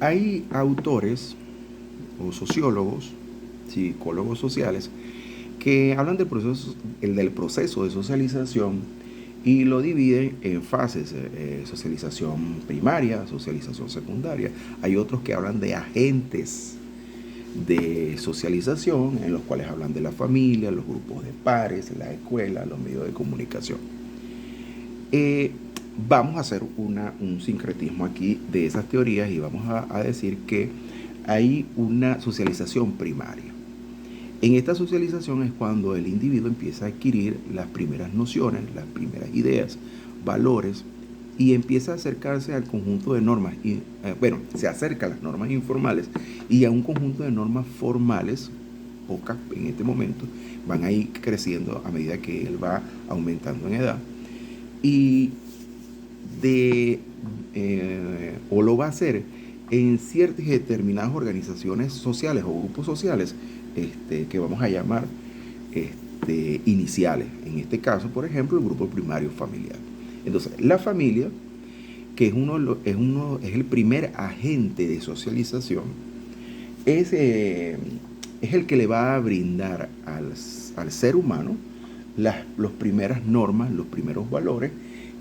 Hay autores o sociólogos, psicólogos sociales, que hablan del proceso de socialización y lo dividen en fases: socialización primaria, socialización secundaria. Hay otros que hablan de agentes de socialización, en los cuales hablan de la familia, los grupos de pares, la escuela, los medios de comunicación. Eh, Vamos a hacer un sincretismo aquí de esas teorías y vamos a decir que hay una socialización primaria. En esta socialización es cuando el individuo empieza a adquirir las primeras nociones, las primeras ideas, valores, y empieza a acercarse al conjunto de normas, se acerca a las normas informales y a un conjunto de normas formales, pocas en este momento, van a ir creciendo a medida que él va aumentando en edad, y o lo va a hacer en ciertas y determinadas organizaciones sociales o grupos sociales, que vamos a llamar iniciales. En este caso, por ejemplo, el grupo primario familiar. Entonces, la familia, que es el primer agente de socialización, es el que le va a brindar al ser humano las primeras normas, los primeros valores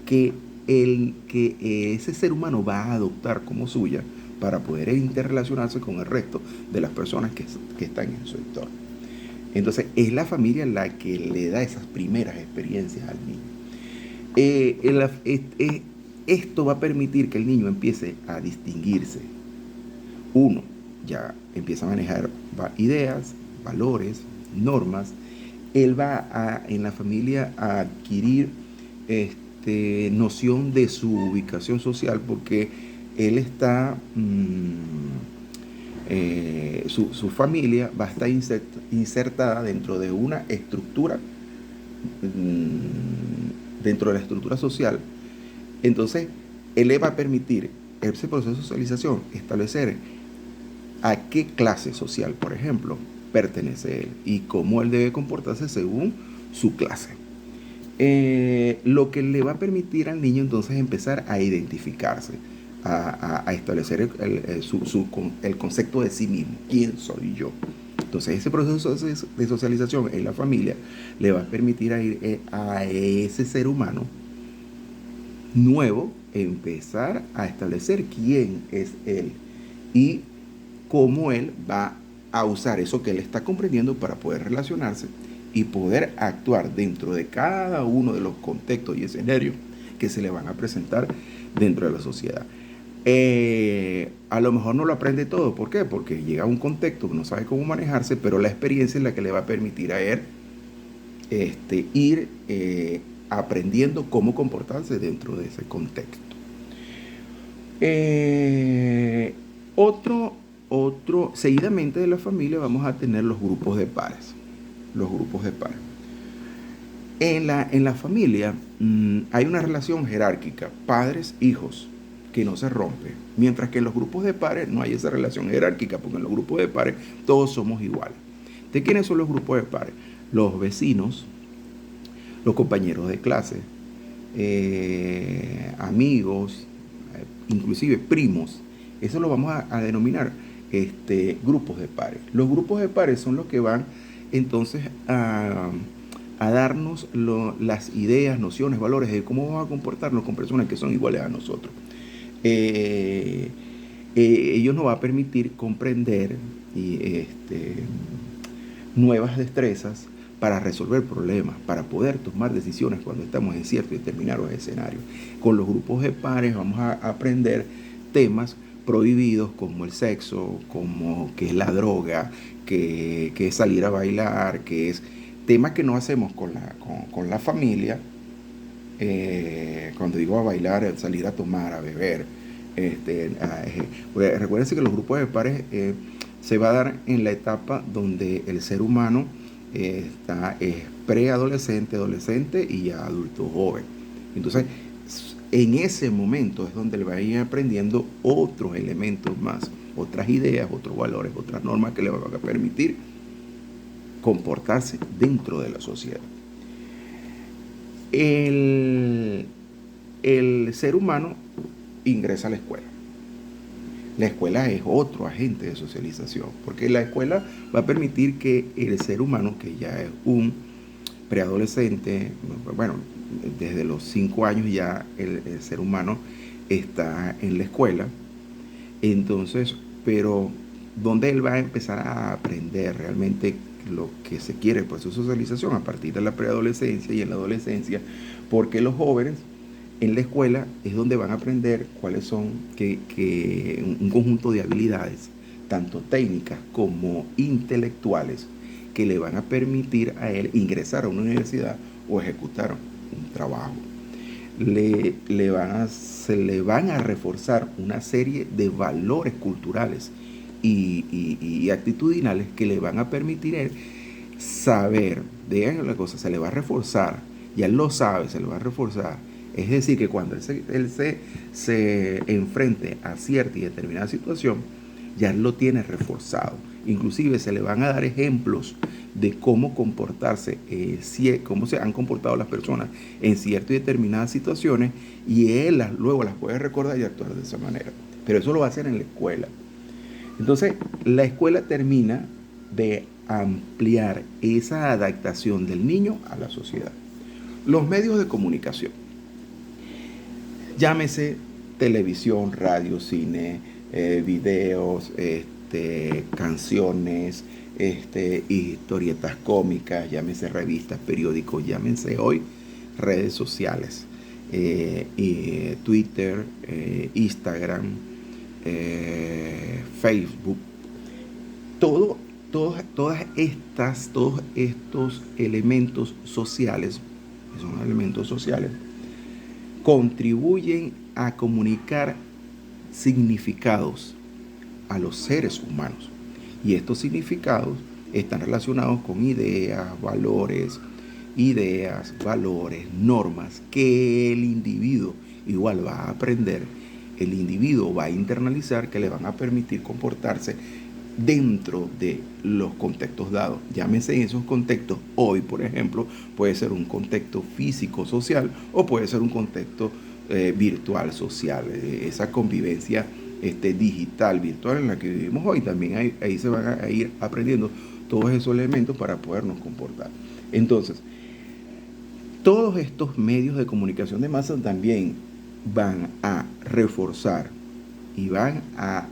que ese ser humano va a adoptar como suya para poder interrelacionarse con el resto de las personas que están en su entorno. Entonces, es la familia la que le da esas primeras experiencias al niño. Esto va a permitir que el niño empiece a distinguirse. Uno, ya empieza a manejar ideas, valores, normas. Él va en la familia a adquirir noción de su ubicación social, porque él está, su familia va a estar insertada dentro de una estructura, dentro de la estructura social. Entonces, él le va a permitir, ese proceso de socialización, establecer a qué clase social, por ejemplo, pertenece él y cómo él debe comportarse según su clase. Lo que le va a permitir al niño entonces empezar a identificarse, a establecer el concepto de sí mismo. ¿Quién soy yo? Entonces, ese proceso de socialización en la familia le va a permitir a ese ser humano nuevo empezar a establecer quién es él y cómo él va a usar eso que él está comprendiendo para poder relacionarse y poder actuar dentro de cada uno de los contextos y escenarios que se le van a presentar dentro de la sociedad. A lo mejor no lo aprende todo. ¿Por qué? Porque llega a un contexto que no sabe cómo manejarse, pero la experiencia es la que le va a permitir a él ir aprendiendo cómo comportarse dentro de ese contexto. Seguidamente de la familia vamos a tener los grupos de pares. Los grupos de pares. En la familia hay una relación jerárquica, padres-hijos, que no se rompe. Mientras que en los grupos de pares no hay esa relación jerárquica, porque en los grupos de pares todos somos iguales. ¿De quiénes son los grupos de pares? Los vecinos, los compañeros de clase, amigos, inclusive primos. Eso lo vamos a denominar grupos de pares. Los grupos de pares son los que van entonces a darnos las ideas, nociones, valores de cómo vamos a comportarnos con personas que son iguales a nosotros. Ellos nos va a permitir comprender nuevas destrezas para resolver problemas, para poder tomar decisiones cuando estamos en ciertos y determinados escenarios. Con los grupos de pares vamos a aprender temas prohibidos como el sexo, como que es la droga, que es salir a bailar, que es temas que no hacemos con la familia. Cuando digo a bailar, salir a tomar, a beber. Recuérdense que los grupos de pares se va a dar en la etapa donde el ser humano es preadolescente, adolescente y ya adulto joven. Entonces, en ese momento es donde él va a ir aprendiendo otros elementos más, otras ideas, otros valores, otras normas que le van a permitir comportarse dentro de la sociedad. El ser humano ingresa a la escuela. La escuela es otro agente de socialización, porque la escuela va a permitir que el ser humano, que ya es un preadolescente, bueno, desde los 5 años ya el ser humano está en la escuela, entonces, pero donde él va a empezar a aprender realmente lo que se quiere, pues su socialización a partir de la preadolescencia y en la adolescencia, porque los jóvenes en la escuela es donde van a aprender cuáles son un conjunto de habilidades, tanto técnicas como intelectuales, que le van a permitir a él ingresar a una universidad o ejecutar un trabajo. Se le van a reforzar una serie de valores culturales y actitudinales que le van a permitir a él saber, digan la cosa, se le va a reforzar, ya él lo sabe, se le va a reforzar. Es decir, que cuando se enfrente a cierta y determinada situación, ya él lo tiene reforzado. Inclusive se le van a dar ejemplos de cómo comportarse, cómo se han comportado las personas en ciertas y determinadas situaciones, y él luego las puede recordar y actuar de esa manera. Pero eso lo va a hacer en la escuela. Entonces, la escuela termina de ampliar esa adaptación del niño a la sociedad. Los medios de comunicación, llámese televisión, radio, cine, videos, canciones, historietas cómicas, llámese revistas, periódicos, llámense hoy redes sociales, Twitter, Instagram, Facebook, todos estos elementos sociales, que son elementos sociales, contribuyen a comunicar significados a los seres humanos. Y estos significados están relacionados con valores, normas que el individuo igual va a aprender, el individuo va a internalizar, que le van a permitir comportarse dentro de los contextos dados. Llámese en esos contextos. Hoy, por ejemplo, puede ser un contexto físico-social o puede ser un contexto virtual social. Esa convivencia digital, virtual en la que vivimos hoy, también ahí se van a ir aprendiendo todos esos elementos para podernos comportar. Entonces, todos estos medios de comunicación de masa también van a reforzar y van a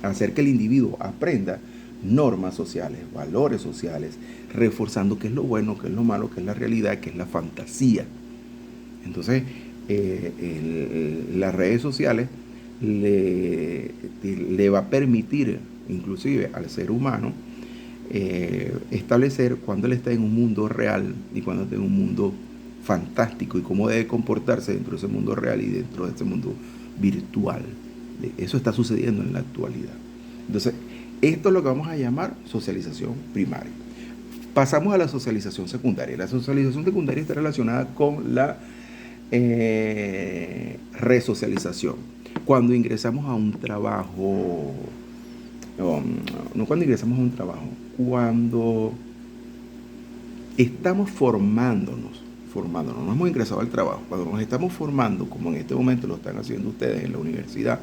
hacer que el individuo aprenda normas sociales, valores sociales, reforzando qué es lo bueno, qué es lo malo, qué es la realidad, qué es la fantasía. Entonces, las redes sociales le va a permitir, inclusive al ser humano, establecer cuando él está en un mundo real y cuando está en un mundo fantástico y cómo debe comportarse dentro de ese mundo real y dentro de ese mundo virtual. Eso está sucediendo en la actualidad. Entonces, esto es lo que vamos a llamar socialización primaria. Pasamos a la socialización secundaria. La socialización secundaria está relacionada con la resocialización. Cuando ingresamos a un trabajo, no cuando ingresamos a un trabajo, cuando estamos formándonos, no hemos ingresado al trabajo, cuando nos estamos formando, como en este momento lo están haciendo ustedes en la universidad,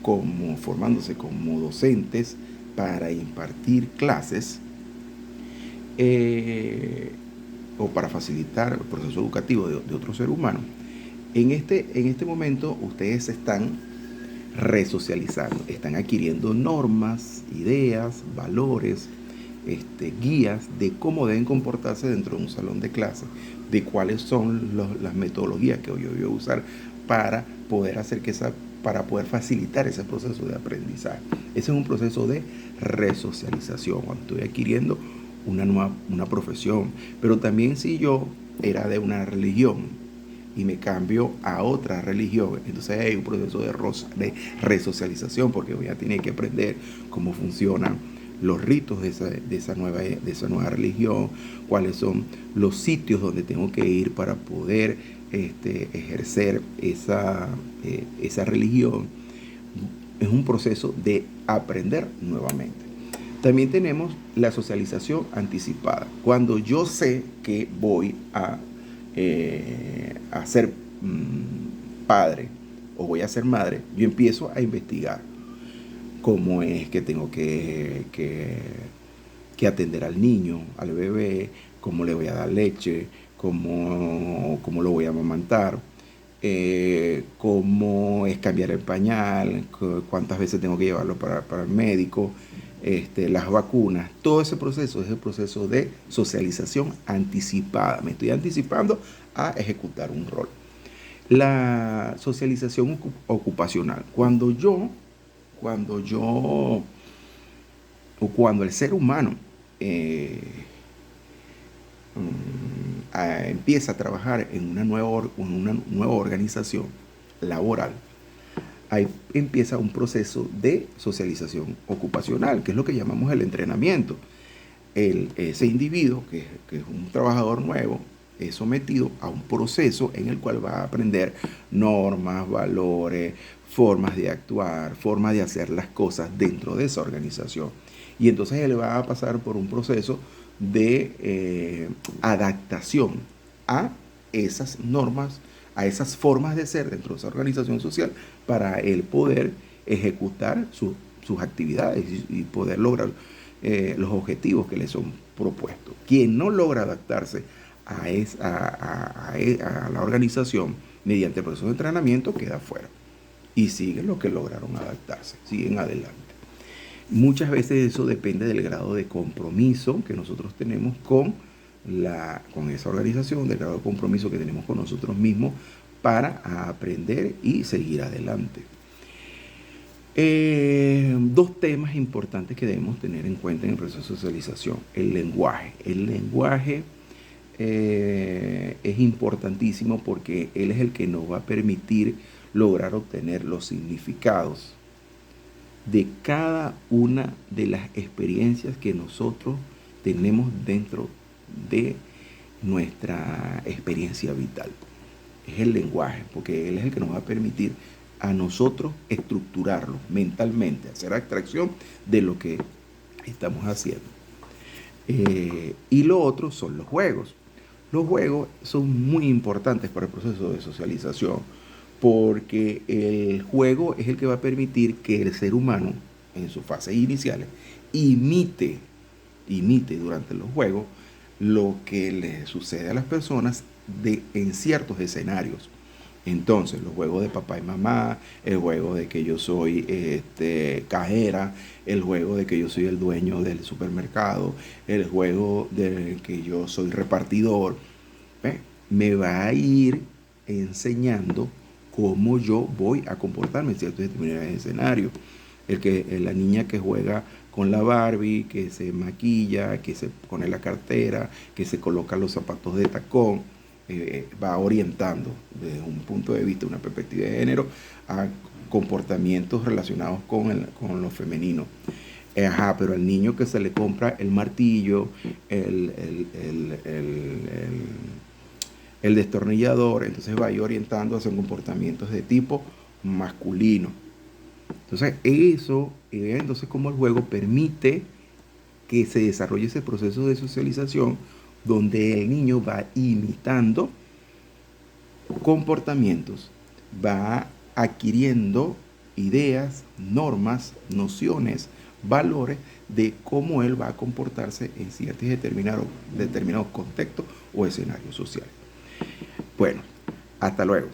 como formándose como docentes para impartir clases o para facilitar el proceso educativo de otro ser humano. En este momento ustedes están resocializando, están adquiriendo normas, ideas, valores, guías de cómo deben comportarse dentro de un salón de clase, de cuáles son las metodologías que yo voy a usar para poder para poder facilitar ese proceso de aprendizaje. Ese es un proceso de resocialización, cuando estoy adquiriendo una profesión. Pero también si yo era de una religión y me cambio a otra religión, entonces hay un proceso de resocialización, porque voy a tener que aprender cómo funcionan los ritos de esa nueva religión, cuáles son los sitios donde tengo que ir para poder ejercer esa religión. Es un proceso de aprender nuevamente. También tenemos la socialización anticipada. Cuando yo sé que voy a ser padre o voy a ser madre, yo empiezo a investigar cómo es que tengo que atender al niño, al bebé, cómo le voy a dar leche, cómo lo voy a amamantar, cómo es cambiar el pañal, cuántas veces tengo que llevarlo para el médico, las vacunas. Todo ese proceso es el proceso de socialización anticipada. Me estoy anticipando a ejecutar un rol. La socialización ocupacional. Cuando el ser humano empieza a trabajar en una nueva organización laboral, ahí empieza un proceso de socialización ocupacional, que es lo que llamamos el entrenamiento. Ese individuo, que es un trabajador nuevo, es sometido a un proceso en el cual va a aprender normas, valores, formas de actuar, formas de hacer las cosas dentro de esa organización. Y entonces él va a pasar por un proceso de adaptación a esas normas, a esas formas de ser dentro de esa organización social, para él poder ejecutar sus actividades y poder lograr los objetivos que le son propuestos. Quien no logra adaptarse a la organización mediante el proceso de entrenamiento queda fuera y siguen los que lograron adaptarse, siguen adelante. Muchas veces eso depende del grado de compromiso que nosotros tenemos con esa organización, del grado de compromiso que tenemos con nosotros mismos para aprender y seguir adelante. Dos temas importantes que debemos tener en cuenta en el proceso de socialización. El lenguaje. El lenguaje es importantísimo porque él es el que nos va a permitir lograr obtener los significados de cada una de las experiencias que nosotros tenemos dentro de nuestra experiencia vital. Es el lenguaje, porque él es el que nos va a permitir a nosotros estructurarlo mentalmente, hacer abstracción de lo que estamos haciendo. Y lo otro son los juegos. Los juegos son muy importantes para el proceso de socialización, porque el juego es el que va a permitir que el ser humano, en sus fases iniciales, imite durante los juegos lo que le sucede a las personas en ciertos escenarios. Entonces, los juegos de papá y mamá, el juego de que yo soy cajera, el juego de que yo soy el dueño del supermercado, el juego de que yo soy repartidor, me va a ir enseñando cómo yo voy a comportarme en ciertos determinados escenarios. La niña que juega con la Barbie, que se maquilla, que se pone la cartera, que se coloca los zapatos de tacón, va orientando desde un punto de vista, una perspectiva de género, a comportamientos relacionados con lo femenino. Pero al niño que se le compra el martillo, el destornillador, entonces va a ir orientando hacia comportamientos de tipo masculino. Entonces, entonces como el juego permite que se desarrolle ese proceso de socialización donde el niño va imitando comportamientos, va adquiriendo ideas, normas, nociones, valores de cómo él va a comportarse en ciertos determinados contextos o escenarios sociales. Bueno, hasta luego.